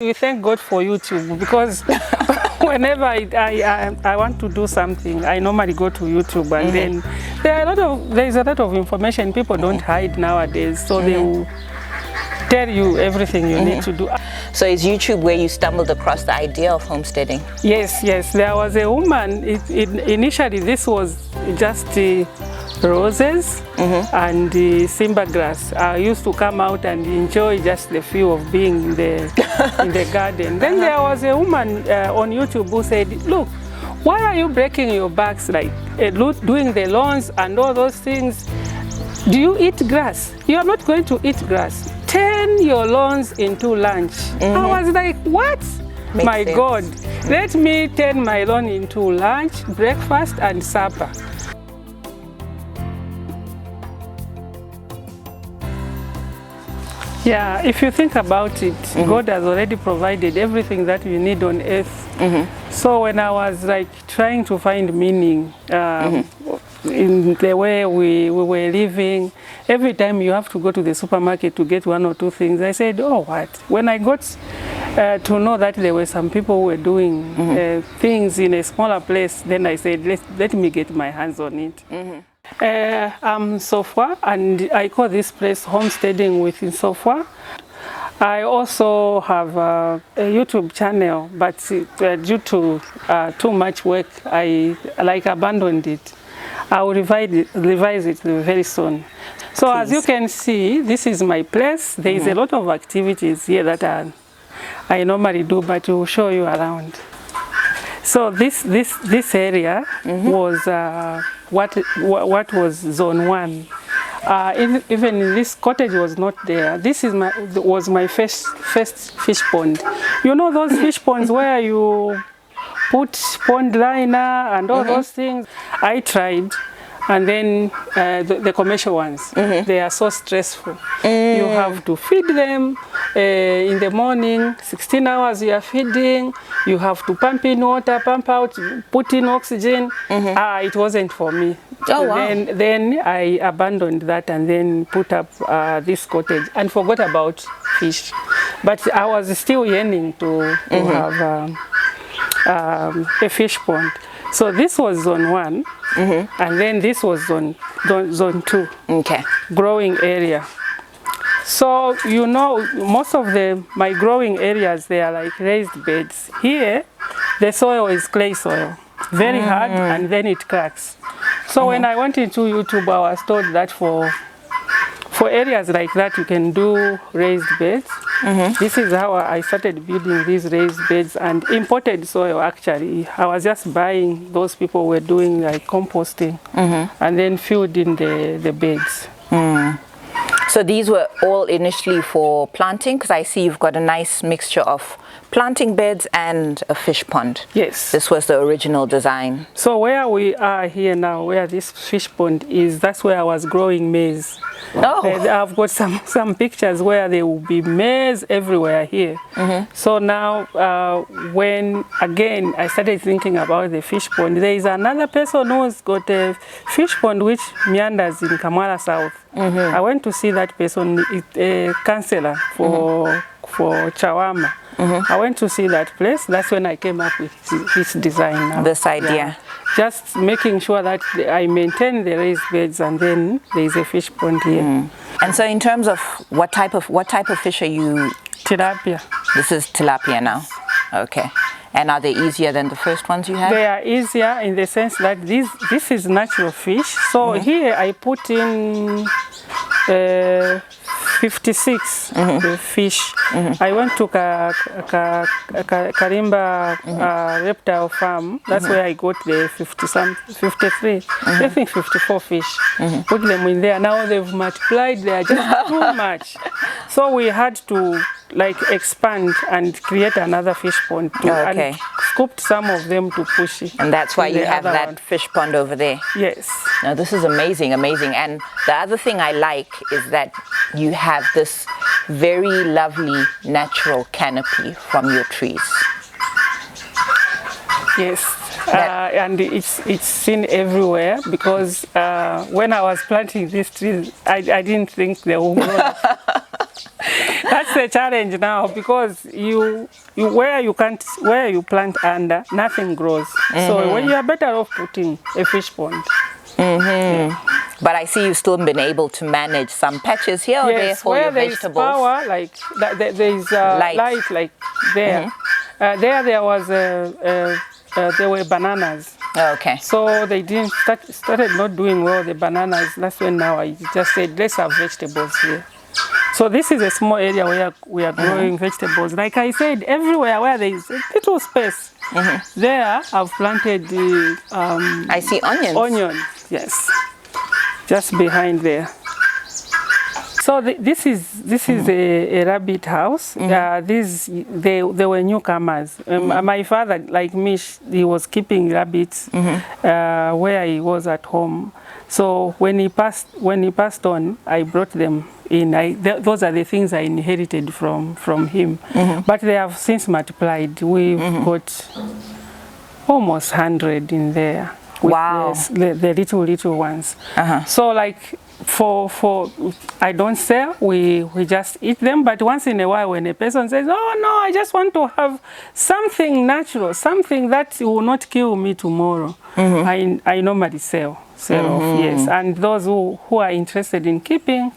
We thank God for YouTube because whenever I want to do something, I normally go to YouTube, and then there's a lot of information people don't hide nowadays, so they will tell you everything you need to do. So is YouTube where you stumbled across the idea of homesteading? Yes, there was a woman. Initially, this was just roses and simba grass. I used to come out and enjoy just the feel of being in the garden. Then there was a woman on YouTube who said, look, why are you breaking your backs like doing the lawns and all those things? Do you eat grass? You are not going to eat grass. Turn your lawns into lunch. I was like, what? My God, let me turn my lawn into lunch, breakfast and supper. Yeah, if you think about it, God has already provided everything that you need on earth. So when I was like trying to find meaning in the way we were living, every time you have to go to the supermarket to get one or two things, I said, oh, what? When I got to know that there were some people who were doing things in a smaller place, then I said, let me get my hands on it. I'm Nsofwa, and I call this place Homesteading with Nsofwa. I also have a YouTube channel, but due to too much work, I abandoned it. I will revise it very soon. So please. As you can see, this is my place. There is a lot of activities here that I normally do, but we will show you around. So this area was what was zone 1. Even this cottage was not there. This was my first fish pond. You know those fish ponds where you put pond liner and all those things? I tried, and then the commercial ones, they are so stressful. You have to feed them in the morning, 16 hours you are feeding, you have to pump in water, pump out, put in oxygen. It wasn't for me. Oh, wow. Then I abandoned that and then put up this cottage and forgot about fish. But I was still yearning to have a fish pond. So this was zone 1, and then this was zone 2, growing area. So you know, most of my growing areas, they are like raised beds. Here, the soil is clay soil, very hard, and then it cracks. So when I went into YouTube, I was told that for areas like that, you can do raised beds. This is how I started building these raised beds and imported soil. Actually, I was just buying those people were doing like composting and then filled in the beds. So these were all initially for planting, because I see you've got a nice mixture of planting beds and a fish pond. Yes. This was the original design. So where we are here now, where this fish pond is, that's where I was growing maize. Oh. I've got some pictures where there will be maize everywhere here. So now when again I started thinking about the fish pond, there is another person who's got a fish pond which meanders in Kamwala South. I went to see that person, a counselor for Chawama. I went to see that place. That's when I came up with this design now. This idea. Yeah. Just making sure that I maintain the raised beds, and then there is a fish pond here. And so in terms of what type of fish are you? Tilapia. This is tilapia now. Okay. And are they easier than the first ones you had? They are easier in the sense that this is natural fish. So here I put in 56 fish. I went to Karimba reptile farm. That's where I got the 53, I think 54 fish. Put them in there. Now they've multiplied. They are just too much. So we had to like expand and create another fish pond and scooped some of them to push it. And that's why you have that fish pond over there. Yes. Now this is amazing. And the other thing I like is that you have this very lovely natural canopy from your trees. Yes. And it's seen everywhere, because when I was planting these trees, I didn't think they would grow. That's the challenge now, because where you plant under, nothing grows. So when you are better off putting a fish pond. But I see you've still been able to manage some patches here or there for your vegetables. Power, like there is light, like there. There was there were bananas. Okay. So they didn't started not doing well, the bananas. That's when now I just said, let's have vegetables here. So this is a small area where we are growing vegetables. Like I said, everywhere where there is a little space, there I've planted the I see onions. Onion, yes, just behind there. So this is a rabbit house. They were newcomers. My father, like me, he was keeping rabbits where he was at home. So when he passed on, I brought them in. Those are the things I inherited from him. But they have since multiplied. We've got almost 100 in there. Wow. The little ones. So like for I don't sell, we just eat them. But once in a while when a person says, oh no, I just want to have something natural, something that will not kill me tomorrow, I normally sell off, yes. And those who are interested in keeping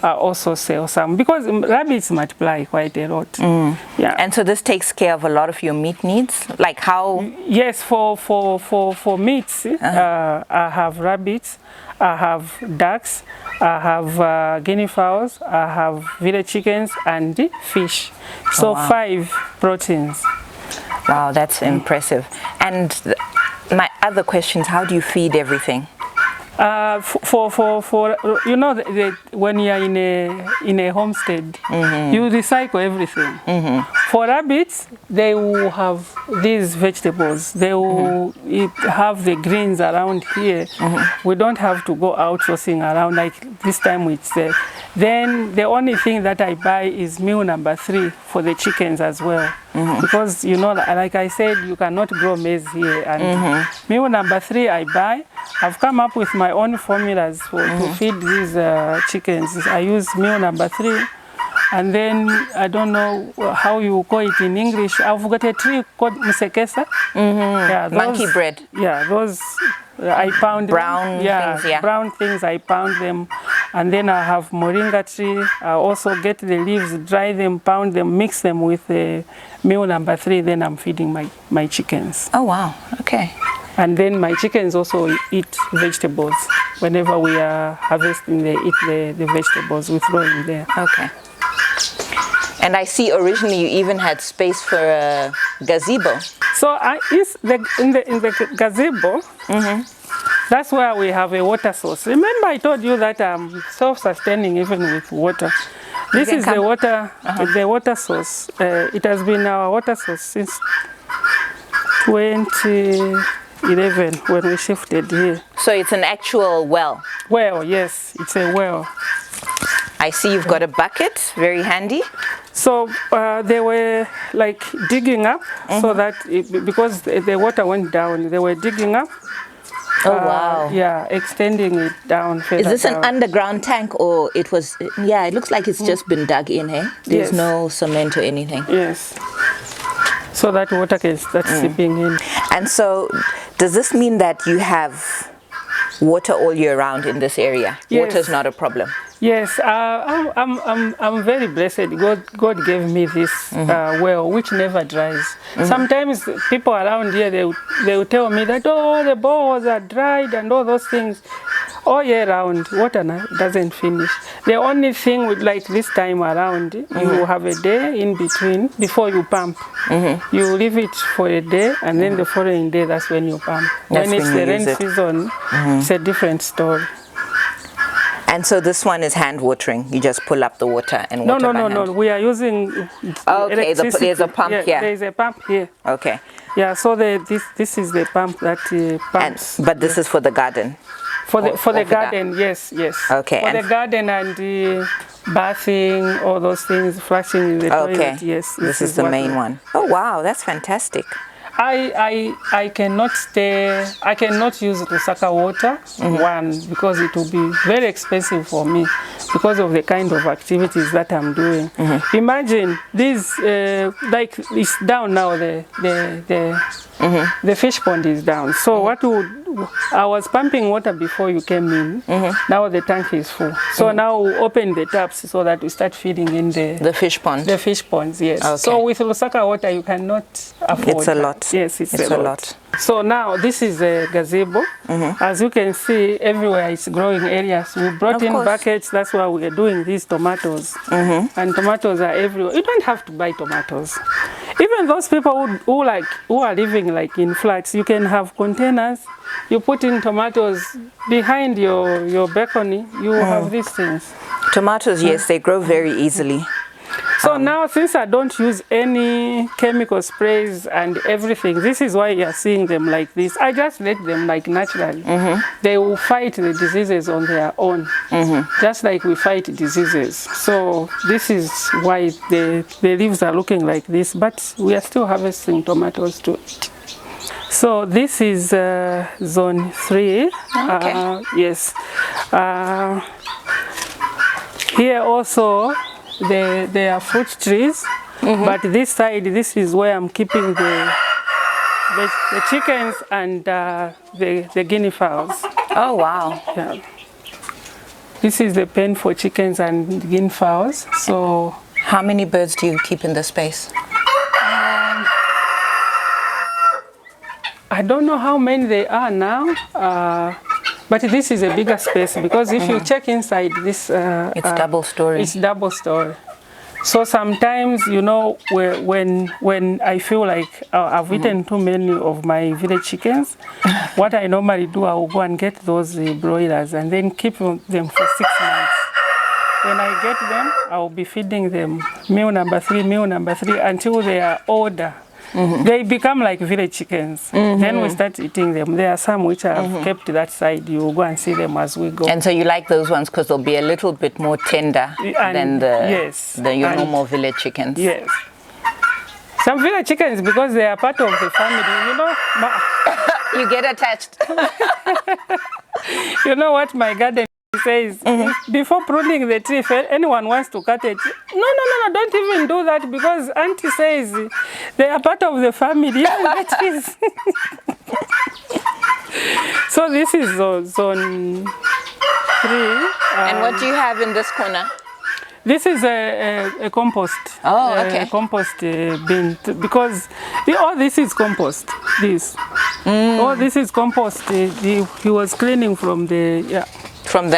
also sell some, because rabbits multiply quite a lot. Yeah. And so this takes care of a lot of your meat needs, like how? Yes, for meats, I have rabbits, I have ducks, I have guinea fowls, I have village chickens, and fish. So 5 proteins. Wow, that's impressive. And my other question is, how do you feed everything? For you know, when you are in a homestead, you recycle everything. For rabbits, they will have these vegetables. They will have the greens around here. We don't have to go out sourcing around like this time it's there. Then the only thing that I buy is meal number 3 for the chickens as well. Because you know, like I said, you cannot grow maize here. And meal number 3 I buy. I've come up with my own formulas to feed these chickens. I use meal number 3. And then, I don't know how you call it in English. I've got a tree called musekesa. Yeah, monkey bread. Yeah, those I pound brown them. things, brown things, I pound them. And then I have moringa tree. I also get the leaves, dry them, pound them, mix them with the meal number 3. Then I'm feeding my chickens. Oh, wow. Okay. And then my chickens also eat vegetables. Whenever we are harvesting, they eat the vegetables we throw in there. Okay. And I see originally you even had space for a gazebo. So in the gazebo, that's where we have a water source. Remember I told you that I'm self-sustaining even with water. This is the water source. It has been our water source since 2011 when we shifted here. So it's an actual well? Well, yes, it's a well. I see you've got a bucket, very handy. So they were like digging up so that, because the water went down, they were digging up. Oh, wow. Yeah, extending it down further. Is this an underground tank or it was, yeah, it looks like it's just been dug in, hey? There's no cement or anything. Yes. So that water can start seeping in. And so, does this mean that you have water all year round in this area? Yes. Water is not a problem? Yes, I'm very blessed. God gave me this well, which never dries. Sometimes people around here, they will tell me that, oh, the bores are dried and all those things. All year round, water doesn't finish. The only thing with like this time around, you have a day in between before you pump. You leave it for a day, and then the following day, that's when you pump. When it's the rain season, it's a different story. And so this one is hand watering. You just pull up the water and water by hand. No. We are using electricity. There's a pump here. There's a pump here. Okay. Yeah. So this is the pump that pumps. But this is for the garden. For the garden, yes. Okay. For the garden and bathing, all those things, flushing in the toilet. Yes. This is the main one. Oh wow, that's fantastic. I cannot use Lusaka water, one, because it will be very expensive for me because of the kind of activities that I'm doing. Imagine this, like it's down now, the fish pond is down. So I was pumping water before you came in. Now the tank is full. So now we open the taps so that we start feeding in the fish pond. The fish ponds, yes. Okay. So with Lusaka water, you cannot afford. It's a lot. Yes, it's a lot. So now this is a gazebo. As you can see, everywhere it's growing areas. We brought in buckets. That's why we are doing these tomatoes. And tomatoes are everywhere. You don't have to buy tomatoes. Even those people who are living like in flats, you can have containers. You put in tomatoes behind your balcony. You have these things. Tomatoes, yes, they grow very easily. So now, since I don't use any chemical sprays and everything, this is why you're seeing them like this. I just let them like naturally. They will fight the diseases on their own, just like we fight diseases. So this is why the leaves are looking like this, but we are still harvesting tomatoes to eat. So this is zone 3. Yes. Here also, there are fruit trees, but this side, this is where I'm keeping the chickens and the guinea fowls. Oh, wow. Yeah. This is the pen for chickens and guinea fowls. So, how many birds do you keep in the space? I don't know how many there are now. But this is a bigger space because if you check inside this, it's double story. It's double story. So sometimes, you know, when I feel like I've eaten too many of my village chickens, what I normally do, I will go and get those broilers and then keep them for 6 months. When I get them, I will be feeding them meal number 3, until they are older. They become like village chickens. Then we start eating them. There are some which I've kept that side. You go and see them as we go. And so you like those ones because they'll be a little bit more tender than your normal village chickens. Yes. Some village chickens, because they are part of the family, you know. You get attached. You know what my garden says? Before pruning the tree, if anyone wants to cut it, no, don't even do that, because Auntie says they are part of the family. So this is zone 3. And what do you have in this corner? This is a compost. Oh, okay. Compost bin, because all this is compost. All this is compost. He was cleaning from the from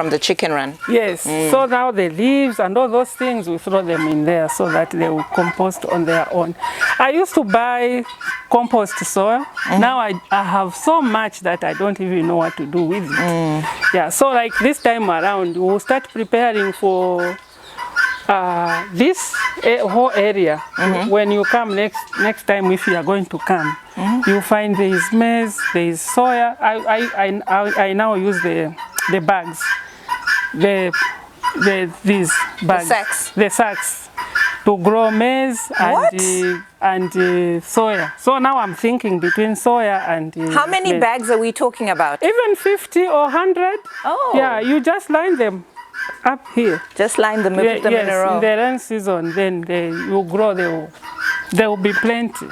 the chicken run. Yes. So now the leaves and all those things, we throw them in there so that they will compost on their own. I used to buy compost soil. Now I have so much that I don't even know what to do with it. Yeah. So like this time around, we'll start preparing for this whole area. When you come next time, if you are going to come, you'll find there is maize, there is soya. I now use the bags, these bags, the sacks to grow maize and soya. So now I'm thinking between soya and how many maize. Bags are we talking about? Even 50 or 100. Oh. Yeah, you just line them up here. Just line them, put them in a row. In the rain season, then they will grow. There will be plenty.